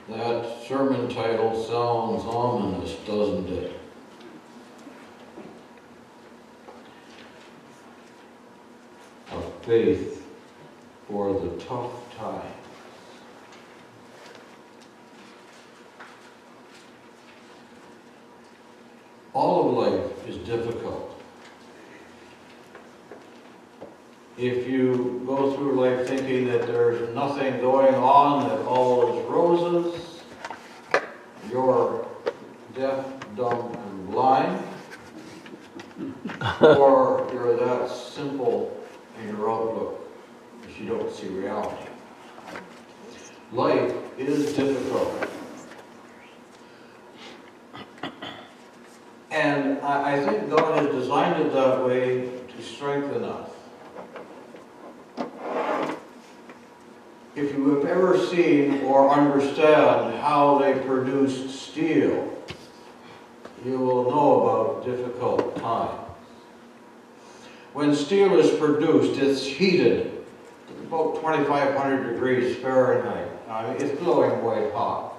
That sermon title sounds ominous, doesn't it? A faith for the tough times. All of life is difficult. If you go through life thinking that there's nothing going on, that all is roses, you're deaf, dumb, and blind, or you're that simple in your outlook that you don't see reality. Life is difficult. And I think God has designed it that way to strengthen us. If you have ever seen or understand how they produce steel, you will know about difficult times. When steel is produced, it's heated at about 2,500 degrees Fahrenheit. It's glowing white hot.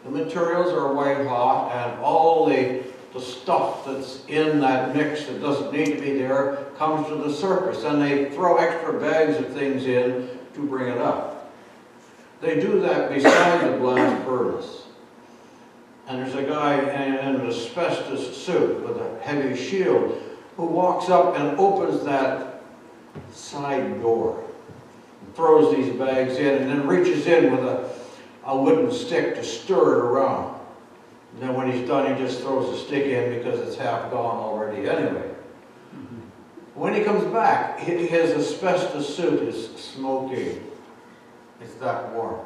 The materials are white hot, and all the stuff that's in that mix that doesn't need to be there comes to the surface, and they throw extra bags of things in to bring it up. They do that beside the blast furnace. And there's a guy in an asbestos suit with a heavy shield who walks up and opens that side door, and throws these bags in, and then reaches in with a wooden stick to stir it around. And then when he's done, he just throws the stick in because it's half gone already anyway. When he comes back, his asbestos suit is smoking. It's that warm.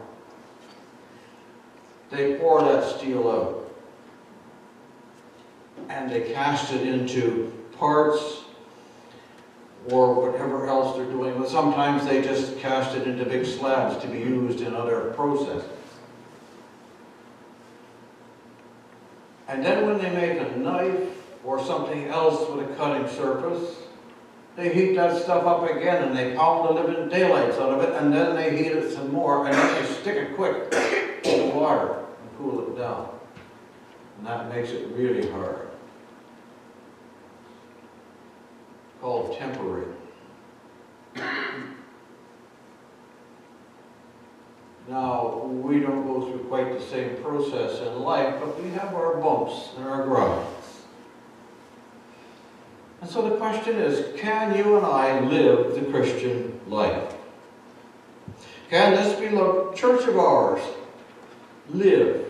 They pour that steel out, and they cast it into parts or whatever else they're doing. But sometimes they just cast it into big slabs to be used in other processes. And then when they make a knife or something else with a cutting surface, they heat that stuff up again, and they pound the living daylights out of it, and then they heat it some more, and then they stick it quick in the water and cool it down. And that makes it really hard. Called tempering. Now, we don't go through quite the same process in life, but we have our bumps and our grinds. And so the question is, can you and I live the Christian life? Can this beloved church of ours live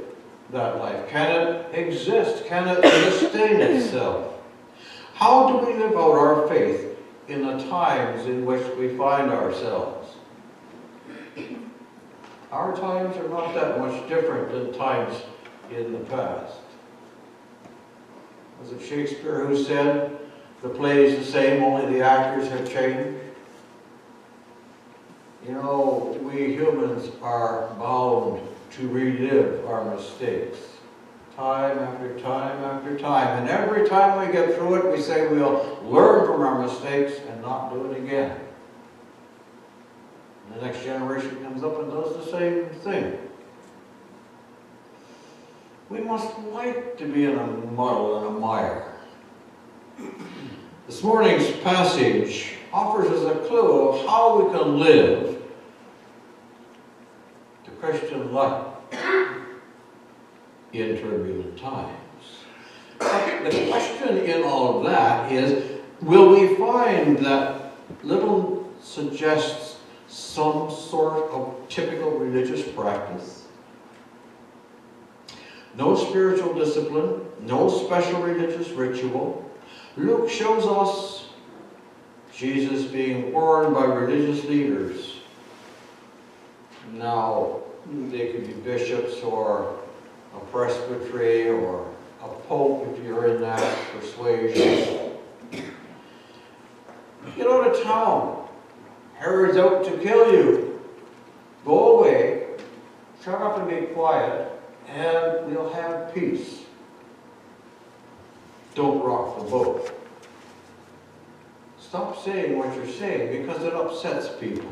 that life? Can it exist? Can it sustain itself? How do we live out our faith in the times in which we find ourselves? Our times are not that much different than times in the past. Was it Shakespeare who said, the play is the same, only the actors have changed? You know, we humans are bound to relive our mistakes time after time after time. And every time we get through it, we say we'll learn from our mistakes and not do it again. And the next generation comes up and does the same thing. We must like to be in a muddle and a mire. This morning's passage offers us a clue of how we can live the Christian life in turbulent times. But the question in all of that is, will we find that little suggests some sort of typical religious practice? No spiritual discipline, no special religious ritual. Luke shows us Jesus being warned by religious leaders. Now, they could be bishops or a presbytery or a pope if you're in that persuasion. Get out of town. Herod's out to kill you. Go away, shut up and be quiet, and we'll have peace. Don't rock the boat. Stop saying what you're saying because it upsets people.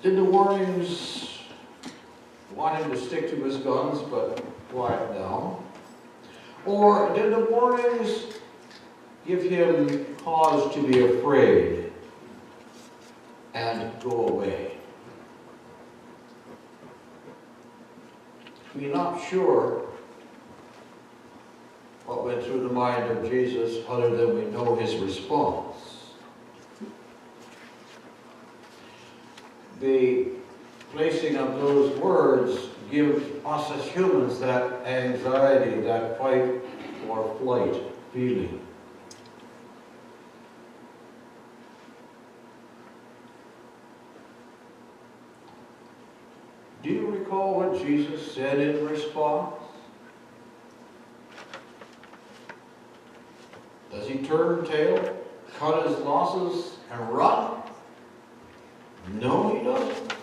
Did the warnings want him to stick to his guns but quiet down? Or did the warnings give him cause to be afraid and go away? We're not sure what went through the mind of Jesus other than we know his response. The placing of those words gives us as humans that anxiety, that fight or flight feeling. Do you recall what Jesus said in response? Does he turn tail, cut his losses, and run? No, he doesn't.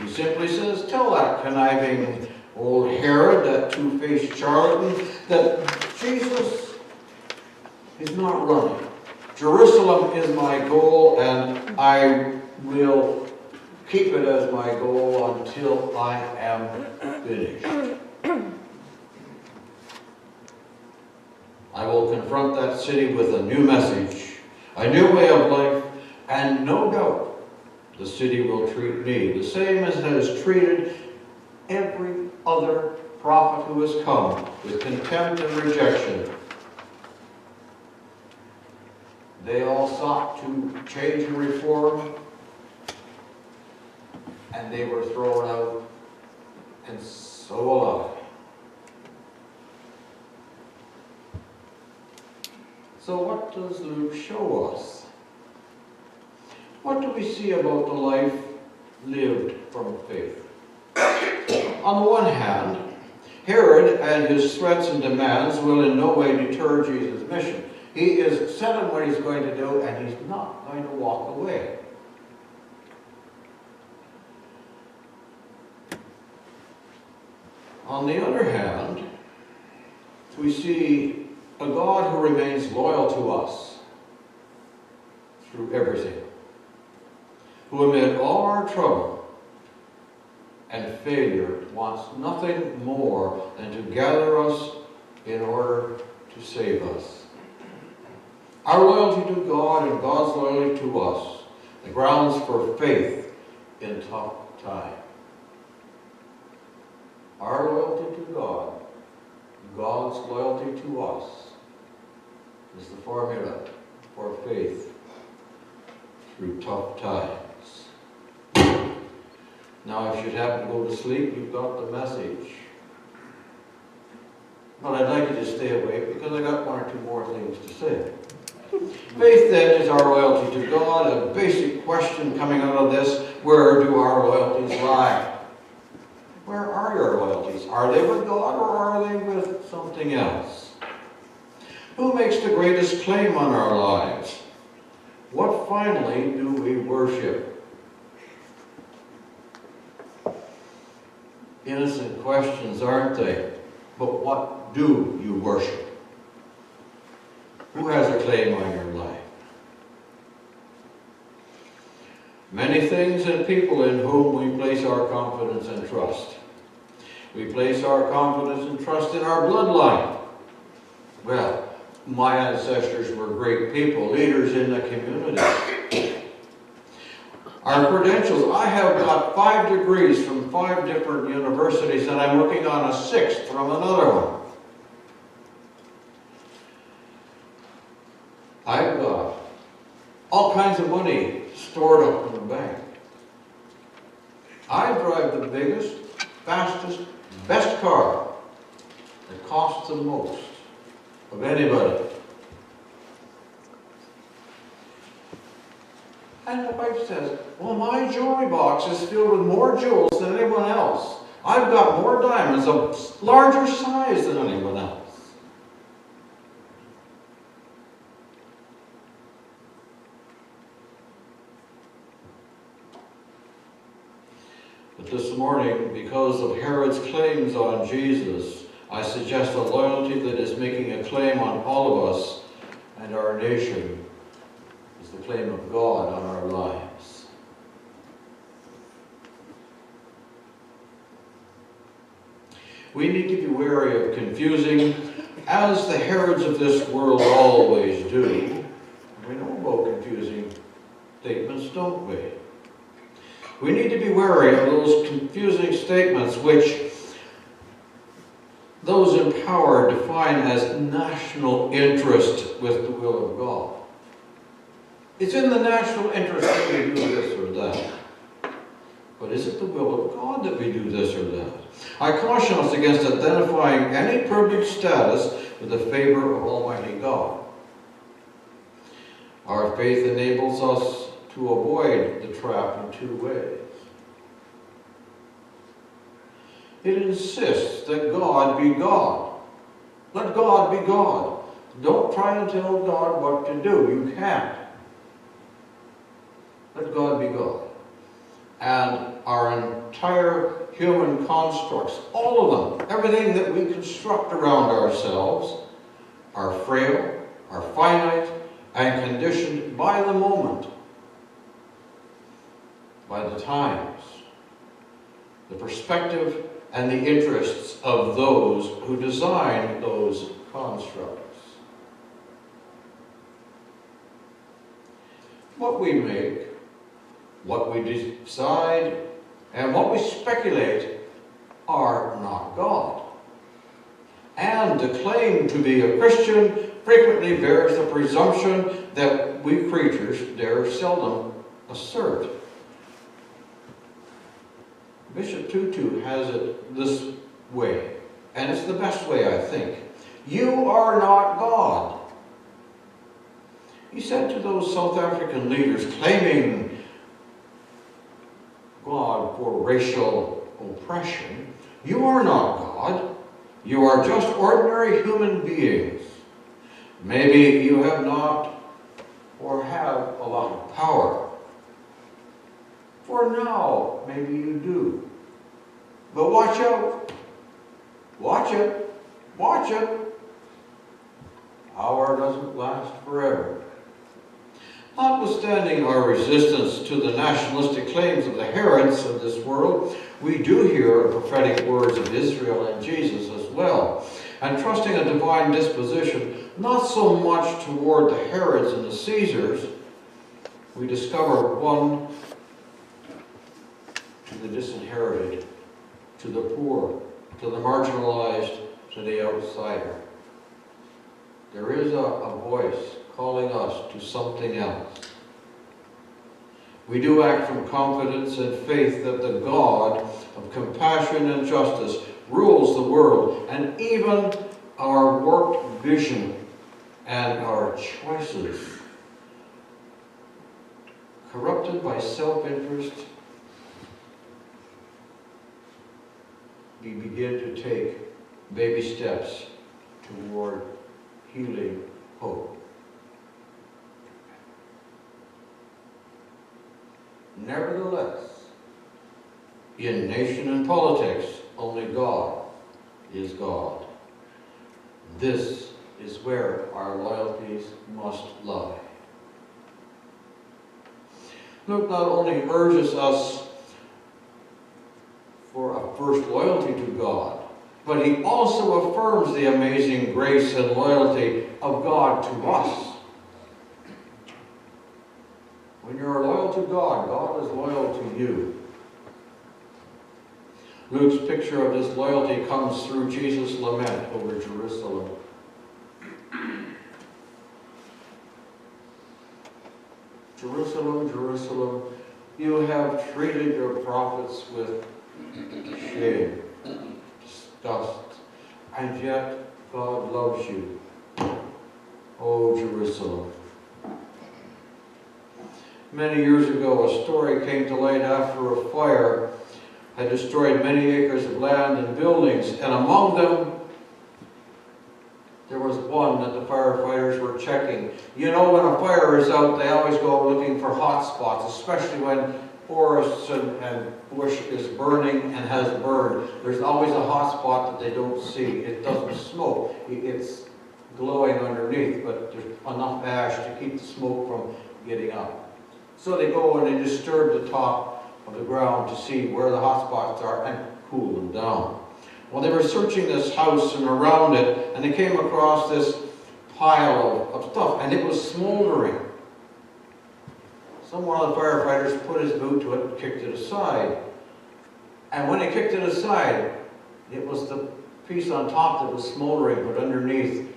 He simply says, tell that conniving old Herod, that two-faced charlatan, that Jesus is not running. Jerusalem is my goal, and I will keep it as my goal until I am finished. I will confront that city with a new message, a new way of life, and no doubt the city will treat me the same as it has treated every other prophet who has come, with contempt and rejection. They all sought to change and reform, and they were thrown out, and so will I. So what does Luke show us? What do we see about the life lived from faith? On the one hand, Herod and his threats and demands will in no way deter Jesus' mission. He is set on what he's going to do, and he's not going to walk away. On the other hand, we see a God who remains loyal to us through everything, who amid all our trouble and failure wants nothing more than to gather us in order to save us. Our loyalty to God and God's loyalty to us, the grounds for faith in tough times. Our loyalty to God, God's loyalty to us, is the formula for faith through tough times. Now, if you'd happen to go to sleep, you've got the message. But I'd like you to stay awake because I got one or two more things to say. Faith, then, is our loyalty to God. A basic question coming out of this: where do our loyalties lie? Where are your loyalties? Are they with God or are they with something else? Who makes the greatest claim on our lives? What finally do we worship? Innocent questions, aren't they? But what do you worship? Who has a claim on your life? Many things and people in whom we place our confidence and trust. We place our confidence and trust in our bloodline. Well, my ancestors were great people, leaders in the community. Our credentials: I have got 5 degrees from 5 different universities, and I'm working on a 6th from another one. I've got all kinds of money stored up in the bank. I drive the biggest, fastest, best car that costs the most of anybody. And the wife says, well, my jewelry box is filled with more jewels than anyone else. I've got more diamonds of larger size than anyone else. But this morning, because of Herod's claims on Jesus, I suggest a loyalty that is making a claim on all of us and our nation is the claim of God on our lives. We need to be wary of confusing, as the Herods of this world always do. We know about confusing statements, don't we? We need to be wary of those confusing statements which those in power define as national interest with the will of God. It's in the national interest that we do this or that. But is it the will of God that we do this or that? I caution us against identifying any privileged status with the favor of Almighty God. Our faith enables us to avoid the trap in two ways. It insists that God be God. Let God be God. Don't try to tell God what to do. You can't. Let God be God. And our entire human constructs, all of them, everything that we construct around ourselves, are frail, are finite, and conditioned by the moment, by the times, the perspective, and the interests of those who design those constructs. What we make, what we decide, and what we speculate are not God. And to claim to be a Christian frequently bears the presumption that we creatures dare seldom assert. Bishop Tutu has it this way, and it's the best way, I think. You are not God. He said to those South African leaders claiming God for racial oppression, you are not God. You are just ordinary human beings. Maybe you have not or have a lot of power. For now, maybe you do. But watch out. Watch it. Watch it. Power doesn't last forever. Notwithstanding our resistance to the nationalistic claims of the Herods of this world, we do hear the prophetic words of Israel and Jesus as well. And trusting a divine disposition, not so much toward the Herods and the Caesars, we discover one to the disinherited, to the poor, to the marginalized, to the outsider. There is a voice calling us to something else. We do act from confidence and faith that the God of compassion and justice rules the world, and even our warped vision and our choices, corrupted by self-interest, we begin to take baby steps toward healing hope. Nevertheless, in nation and politics, only God is God. This is where our loyalties must lie. Luke not only urges us for a first loyalty to God, but he also affirms the amazing grace and loyalty of God to us. When you're loyal to God, God is loyal to you. Luke's picture of this loyalty comes through Jesus' lament over Jerusalem. Jerusalem, Jerusalem, you have treated your prophets with shame, disgust, and yet God loves you. Oh, Jerusalem. Many years ago, a story came to light after a fire had destroyed many acres of land and buildings, and among them, there was one that the firefighters were checking. You know, when a fire is out, they always go looking for hot spots, especially when forests and bush is burning and has burned. There's always a hot spot that they don't see. It doesn't smoke. It's glowing underneath, but there's enough ash to keep the smoke from getting up. So they go and they disturb the top of the ground to see where the hot spots are and cool them down. Well, they were searching this house and around it, and they came across this pile of stuff, and it was smoldering. One of the firefighters put his boot to it and kicked it aside. And when he kicked it aside, it was the piece on top that was smoldering, but underneath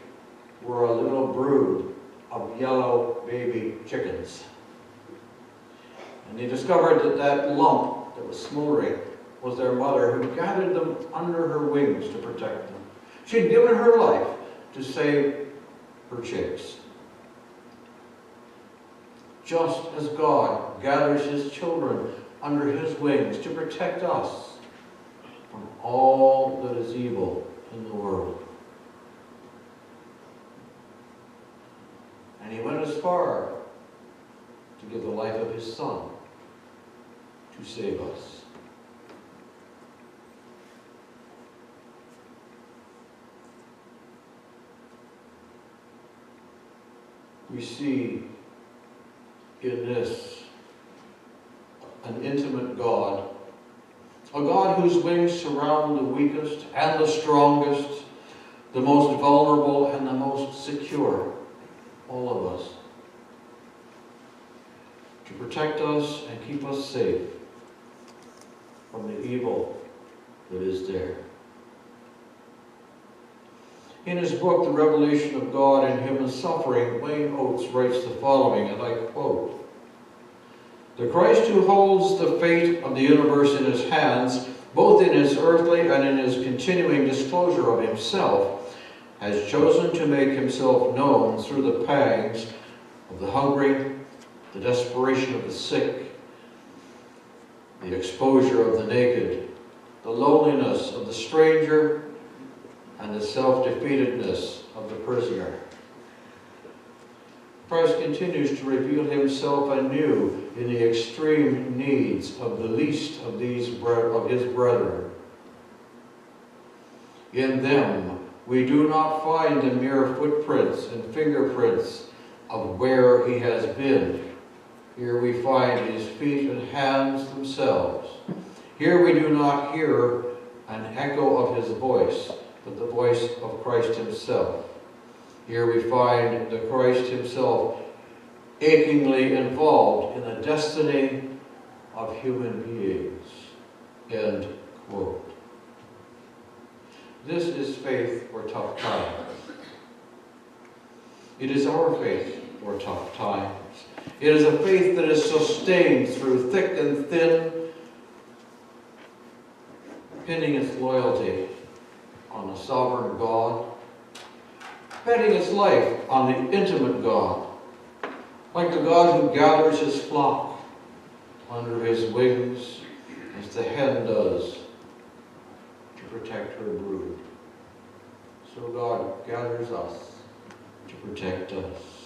were a little brood of yellow baby chickens. And they discovered that that lump that was smoldering was their mother, who gathered them under her wings to protect them. She'd given her life to save her chicks. Just as God gathers his children under his wings to protect us from all that is evil in the world. And he went as far to give the life of his Son to save us. We see in this an intimate God, a God whose wings surround the weakest and the strongest, the most vulnerable and the most secure, all of us, to protect us and keep us safe from the evil that is there. In his book, The Revelation of God in Human Suffering, Wayne Oates writes the following, and I quote, "The Christ who holds the fate of the universe in his hands, both in his earthly and in his continuing disclosure of himself, has chosen to make himself known through the pangs of the hungry, the desperation of the sick, the exposure of the naked, the loneliness of the stranger, and the self-defeatedness of the prisoner." Christ continues to reveal himself anew in the extreme needs of the least of his brethren. In them, we do not find the mere footprints and fingerprints of where he has been. Here we find his feet and hands themselves. Here we do not hear an echo of his voice, but the voice of Christ himself. Here we find the Christ himself achingly involved in the destiny of human beings. End quote. This is faith for tough times. It is our faith for tough times. It is a faith that is sustained through thick and thin, pinning its loyalty on a sovereign God, betting its life on the intimate God, like the God who gathers his flock under his wings as the hen does to protect her brood. So God gathers us to protect us.